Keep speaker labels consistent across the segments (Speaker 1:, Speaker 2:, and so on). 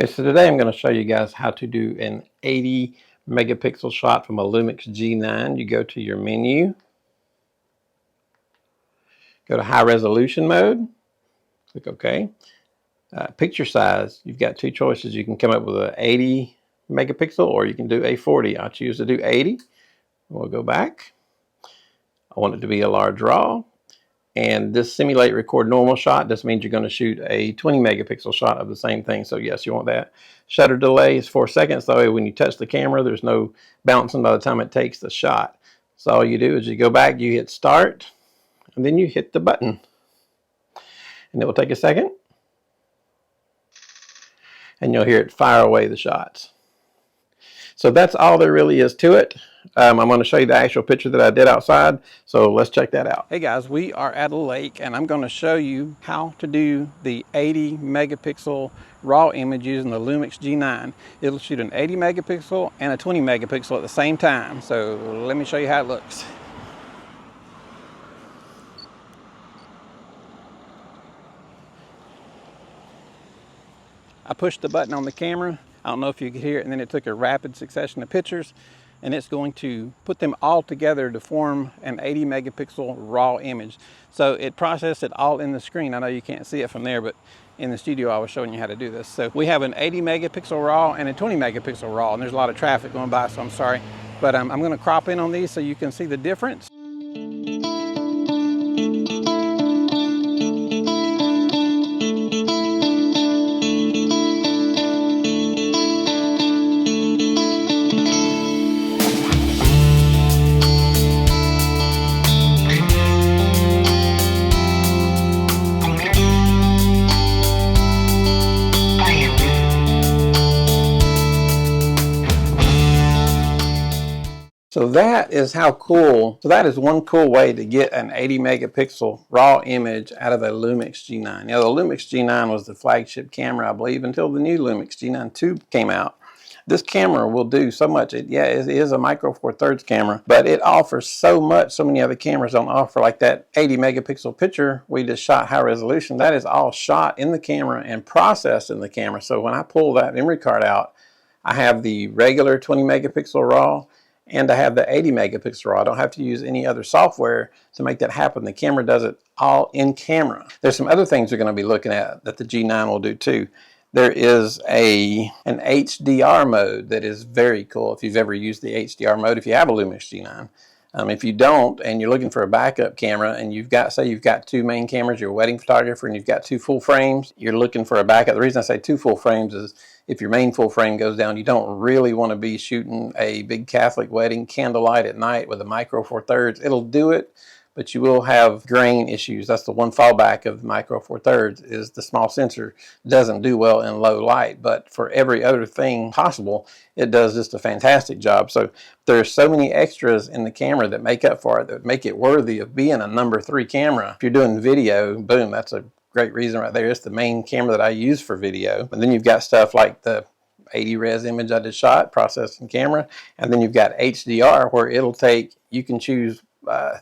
Speaker 1: Okay, so today I'm going to show you guys how to do an 80 megapixel shot from a Lumix G9. You go to your menu, go to high resolution mode, click OK. Picture size, you've got two choices. You can come up with an 80 megapixel or you can do a 40. I choose to do 80. We'll go back. I want it to be a large RAW. And this simulate record normal shot, this means you're going to shoot a 20 megapixel shot of the same thing. So yes, you want that. Shutter delay is 4 seconds. That way when you touch the camera, there's no bouncing by the time it takes the shot. So all you do is you go back, you hit start, and then you hit the button. And it will take a second. And you'll hear it fire away the shots. So that's all there really is to it. I'm going to show you the actual picture that I did outside, so let's check that out. Hey guys, we are at a lake and I'm going to show you how to do the 80 megapixel raw image using the Lumix G9. It'll shoot an 80 megapixel and a 20 megapixel at the same time, so let me show you how it looks. I pushed the button on the camera. I don't know if you could hear it, and then it took a rapid succession of pictures, and it's going to put them all together to form an 80 megapixel raw image. So it processed it all in the screen. I know you can't see it from there, but in the studio I was showing you how to do this. So we have an 80 megapixel raw and a 20 megapixel raw, and there's a lot of traffic going by, so I'm sorry. But I'm going to crop in on these so you can see the difference. So that is how cool, so that is one cool way to get an 80 megapixel raw image out of a Lumix G9. Now the Lumix G9 was the flagship camera, I believe, until the new Lumix G9 II came out. This camera will do so much. It is a micro four thirds camera, but it offers so much. So many other cameras don't offer. Like that 80 megapixel picture we just shot high resolution, that is all shot in the camera and processed in the camera. So when I pull that memory card out, I have the regular 20 megapixel raw, and I have the 80 megapixel raw. I don't have to use any other software to make that happen. The camera does it all in camera. There's some other things we're going to be looking at that the G9 will do too. There is an HDR mode that is very cool if you've ever used the HDR mode, if you have a Lumix G9. If you don't and you're looking for a backup camera and say you've got two main cameras, you're a wedding photographer and you've got two full frames, you're looking for a backup. The reason I say two full frames is if your main full frame goes down, you don't really want to be shooting a big Catholic wedding candlelight at night with a micro four thirds. It'll do it, but you will have grain issues. That's the one fallback of the micro four thirds, is the small sensor doesn't do well in low light, but for every other thing possible, it does just a fantastic job. So there's so many extras in the camera that make up for it, that make it worthy of being a number 3 camera. If you're doing video, boom, that's a great reason right there. It's the main camera that I use for video. And then you've got stuff like the 80 res image I just shot, processing camera, and then you've got HDR where it'll take, you can choose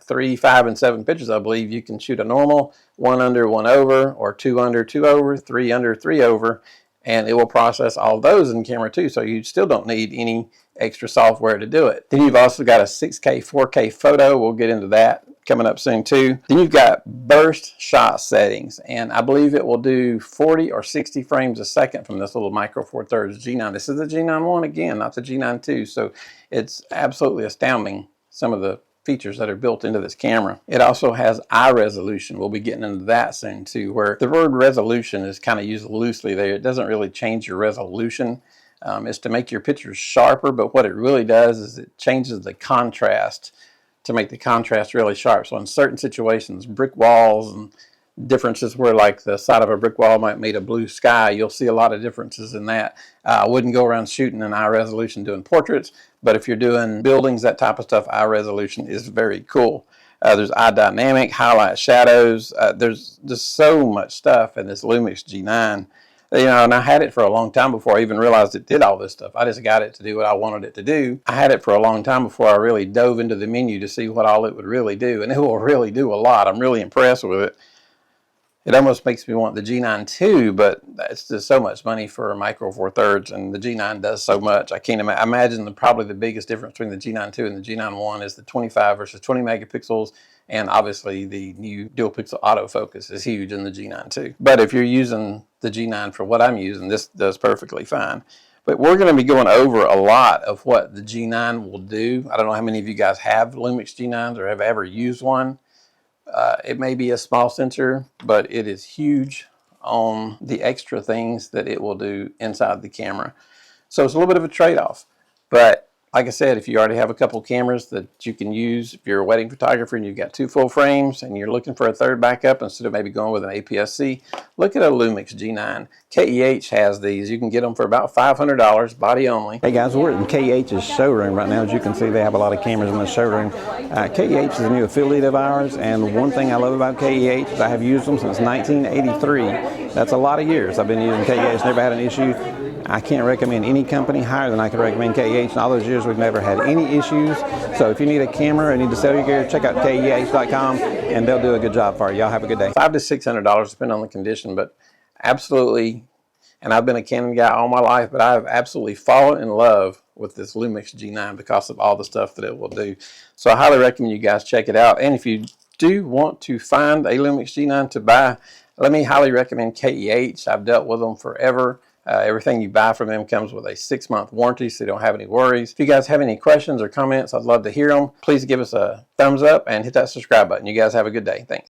Speaker 1: 3, 5, and 7 pictures, I believe. You can shoot a normal, 1 under, 1 over, or 2 under, 2 over, 3 under, 3 over, and it will process all those in camera too, so you still don't need any extra software to do it. Then you've also got a 6K, 4K photo. We'll get into that coming up soon too. Then you've got burst shot settings, and I believe it will do 40 or 60 frames a second from this little micro four thirds G9. This is the G9 1 again, not the G9 II, so it's absolutely astounding, some of the features that are built into this camera. It also has eye resolution. We'll be getting into that soon too, where the word resolution is kind of used loosely there. It doesn't really change your resolution. It's to make your pictures sharper, but what it really does is it changes the contrast to make the contrast really sharp. So in certain situations, brick walls and differences where like the side of a brick wall might meet a blue sky, you'll see a lot of differences in that. I wouldn't go around shooting in high resolution doing portraits, but if you're doing buildings, that type of stuff, high resolution is very cool. There's eye dynamic, highlight shadows. There's just so much stuff in this Lumix G9. You know, and I had it for a long time before I even realized it did all this stuff. I just got it to do what I wanted it to do. I had it for a long time before I really dove into the menu to see what all it would really do, and it will really do a lot. I'm really impressed with it. It almost makes me want the G9 too, but it's just so much money for a Micro Four Thirds, and the G9 does so much. I can't imagine probably the biggest difference between the G9 II and the G9 I is the 25 versus 20 megapixels, and obviously the new dual pixel autofocus is huge in the G9 II. But if you're using the G9 for what I'm using, this does perfectly fine. But we're going to be going over a lot of what the G9 will do. I don't know how many of you guys have Lumix G9s or have ever used one. It may be a small sensor, but it is huge on the extra things that it will do inside the camera. So it's a little bit of a trade-off. But like I said, if you already have a couple cameras that you can use, if you're a wedding photographer and you've got 2 full frames and you're looking for a third backup instead of maybe going with an APS-C, look at a Lumix G9. KEH has these. You can get them for about $500, body only.
Speaker 2: Hey guys, we're in KEH's showroom right now. As you can see, they have a lot of cameras in the showroom. KEH is a new affiliate of ours, and one thing I love about KEH is I have used them since 1983. That's a lot of years I've been using KEH, never had an issue. I can't recommend any company higher than I can recommend KEH. In all those years, we've never had any issues. So if you need a camera or need to sell your gear, check out KEH.com and they'll do a good job for you. Y'all have a good day.
Speaker 1: $500 to $600, depending on the condition, but absolutely. And I've been a Canon guy all my life, but I've absolutely fallen in love with this Lumix G9 because of all the stuff that it will do. So I highly recommend you guys check it out. And if you do want to find a Lumix G9 to buy, let me highly recommend KEH. I've dealt with them forever. Everything you buy from them comes with a 6-month warranty, so you don't have any worries. If you guys have any questions or comments, I'd love to hear them. Please give us a thumbs up and hit that subscribe button. You guys have a good day. Thanks.